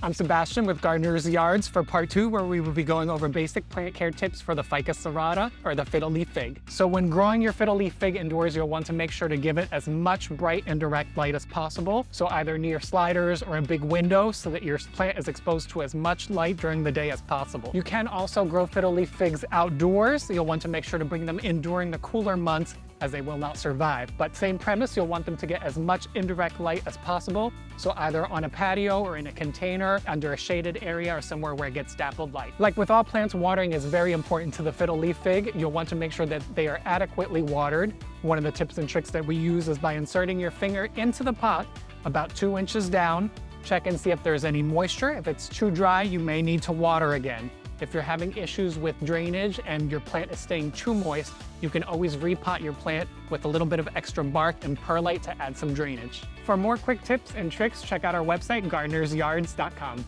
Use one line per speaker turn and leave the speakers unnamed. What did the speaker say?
I'm Sebastian with Gardener's Yards for part 2, where we will be going over basic plant care tips for the Ficus lyrata, or the fiddle leaf fig. So when growing your fiddle leaf fig indoors, you'll want to make sure to give it as much bright indirect light as possible. So either near sliders or a big window so that your plant is exposed to as much light during the day as possible. You can also grow fiddle leaf figs outdoors. You'll want to make sure to bring them in during the cooler months, as they will not survive. But same premise, you'll want them to get as much indirect light as possible, so either on a patio or in a container, under a shaded area, or somewhere where it gets dappled light. Like with all plants, watering is very important to the fiddle leaf fig. You'll want to make sure that they are adequately watered. One of the tips and tricks that we use is by inserting your finger into the pot about 2 inches down. Check and see if there's any moisture. If it's too dry, you may need to water again. If you're having issues with drainage and your plant is staying too moist, you can always repot your plant with a little bit of extra bark and perlite to add some drainage. For more quick tips and tricks, check out our website, gardenersyards.com.